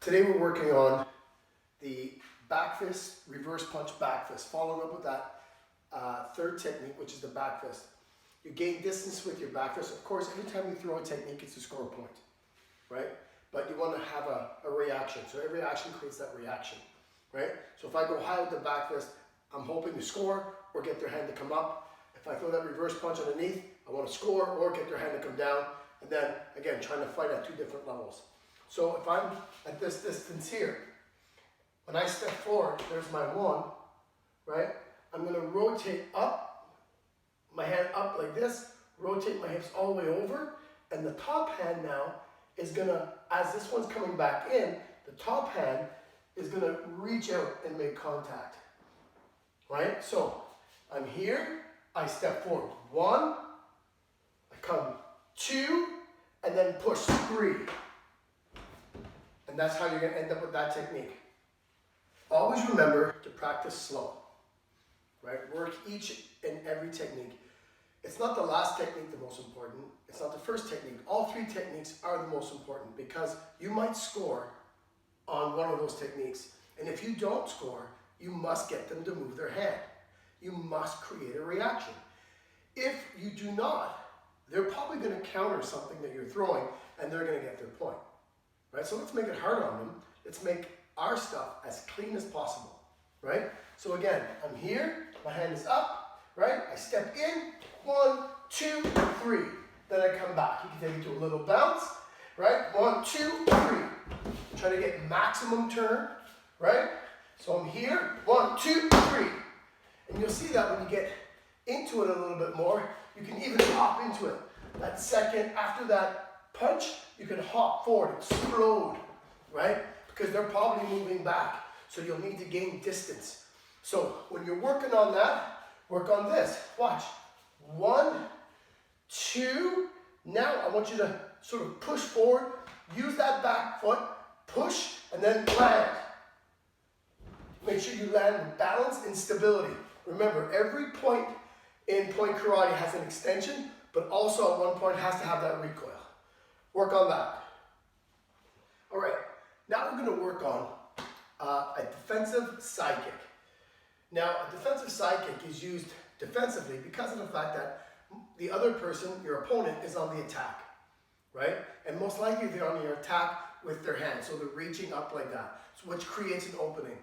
Today we're working on the back fist, reverse punch back fist, following up with that third technique, which is the back fist. You gain distance with your back fist. Of course, every time you throw a technique, it's to score a point, right? But you want to have a reaction. So every action creates that reaction, right? So if I go high with the back fist, I'm hoping to score or get their hand to come up. If I throw that reverse punch underneath, I want to score or get their hand to come down. And then, again, trying to fight at two different levels. So if I'm at this distance here, when I step forward, there's my one, right? I'm going to rotate up, my hand up like this, rotate my hips all the way over, and the top hand now is going to, as this one's coming back in, the top hand is going to reach out and make contact, right? So I'm here, I step forward, one, I come two, and then push three. And that's how you're going to end up with that technique. Always remember to practice slow, right? Work each and every technique. It's not the last technique the most important. It's not the first technique. All three techniques are the most important because you might score on one of those techniques. And if you don't score, you must get them to move their hand. You must create a reaction. If you do not, they're probably going to counter something that you're throwing and they're going to get their point, right? So let's make it hard on them. Let's make our stuff as clean as possible, right? So again, I'm here, my hand is up, right? I step in, 1, 2, 3. Then I come back. You can take it to a little bounce, right? 1, 2, 3. Try to get maximum turn, right? So I'm here, 1, 2, 3. And you'll see that when you get into it a little bit more, you can even hop into it. That second, after that punch, you can hop forward, explode, right? Because they're probably moving back. So you'll need to gain distance. So when you're working on that, work on this. Watch. 1, 2. Now I want you to sort of push forward. Use that back foot. Push and then land. Make sure you land with balance and stability. Remember, every point in point karate has an extension, but also at one point has to have that recoil. Work on that. All right, now we're going to work on a defensive side kick. Now, a defensive side kick is used defensively because of the fact that the other person, your opponent, is on the attack, right? And most likely they're on your attack with their hands, so they're reaching up like that, which creates an opening.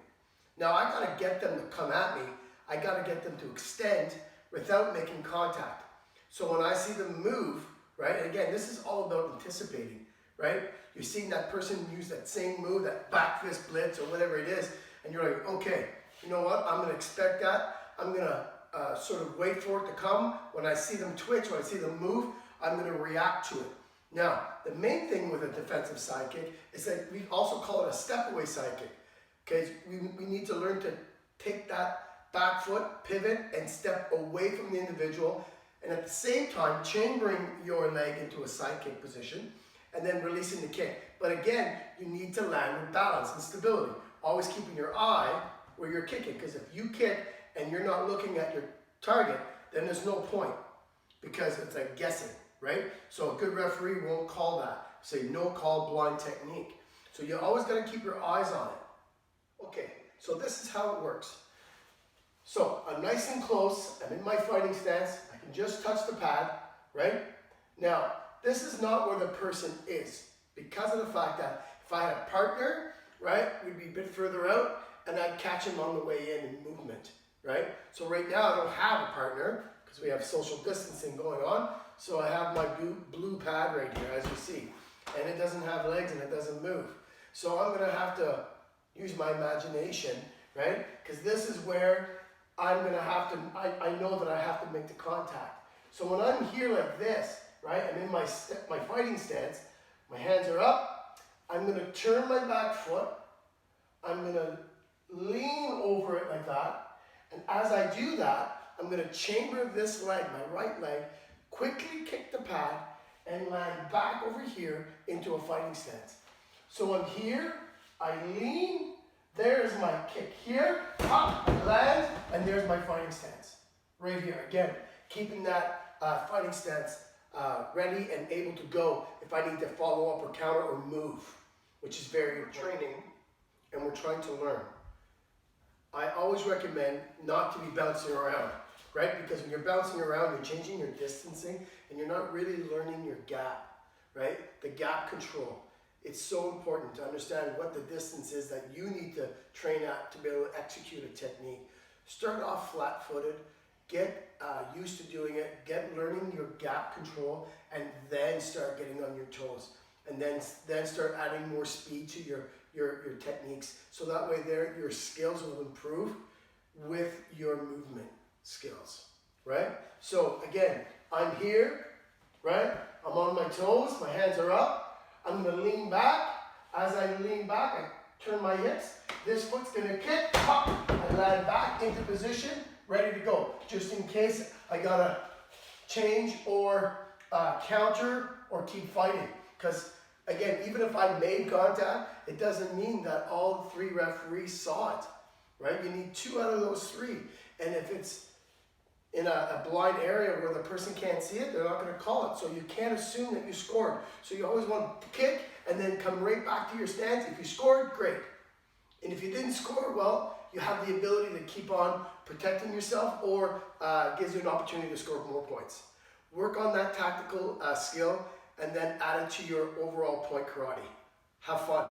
Now, I got to get them to come at me. I got to get them to extend without making contact. So when I see them move, right, and again, this is all about anticipating, right? You're seeing that person use that same move, that back fist blitz or whatever it is, and you're like, okay, you know what, I'm going to expect that. I'm going to sort of wait for it to come. When I see them twitch, when I see them move, I'm going to react to it. Now, the main thing with a defensive side kick is that we also call it a step away side kick. Okay, we need to learn to take that back foot, pivot, and step away from the individual, and at the same time, chambering your leg into a side kick position, and then releasing the kick. But again, you need to land with balance and stability. Always keeping your eye where you're kicking, because if you kick and you're not looking at your target, then there's no point, because it's like guessing, right? So a good referee won't call that. Say no call blind technique. So you always got to keep your eyes on it. Okay, so this is how it works. So I'm nice and close, I'm in my fighting stance, I can just touch the pad, right? Now, this is not where the person is, because of the fact that if I had a partner, right, we'd be a bit further out, and I'd catch him on the way in movement, right? So right now I don't have a partner, because we have social distancing going on, so I have my blue pad right here, as you see, and it doesn't have legs and it doesn't move. So I'm gonna have to use my imagination, right? Because this is where I'm going to have to, I know that I have to make the contact. So when I'm here like this, right, I'm in my fighting stance, my hands are up, I'm going to turn my back foot, I'm going to lean over it like that, and as I do that, I'm going to chamber this leg, my right leg, quickly kick the pad, and land back over here into a fighting stance. So I'm here, I lean, there's my kick here, hop, land, and there's my fighting stance. Right here, again, keeping that fighting stance ready and able to go if I need to follow up or counter or move. which is very training, and we're trying to learn. I always recommend not to be bouncing around, right? Because when you're bouncing around, you're changing your distancing, and you're not really learning your gap, right? The gap control. It's so important to understand what the distance is that you need to train at to be able to execute a technique. Start off flat-footed, get used to doing it, get learning your gap control, and then start getting on your toes. And then start adding more speed to your techniques. So that way your skills will improve with your movement skills, right? So again, I'm here, right? I'm on my toes, my hands are up. I'm gonna lean back. As I lean back, I turn my hips. This foot's gonna kick, pop. I land back into position, ready to go. Just in case I gotta change or counter or keep fighting. Because again, even if I made contact, it doesn't mean that all 3 referees saw it, right? You need 2 out of those 3. And if it's in a blind area where the person can't see it, they're not going to call it. So you can't assume that you scored. So you always want to kick and then come right back to your stance. If you scored, great. And if you didn't score, well, you have the ability to keep on protecting yourself, or gives you an opportunity to score more points. Work on that tactical skill and then add it to your overall point karate. Have fun.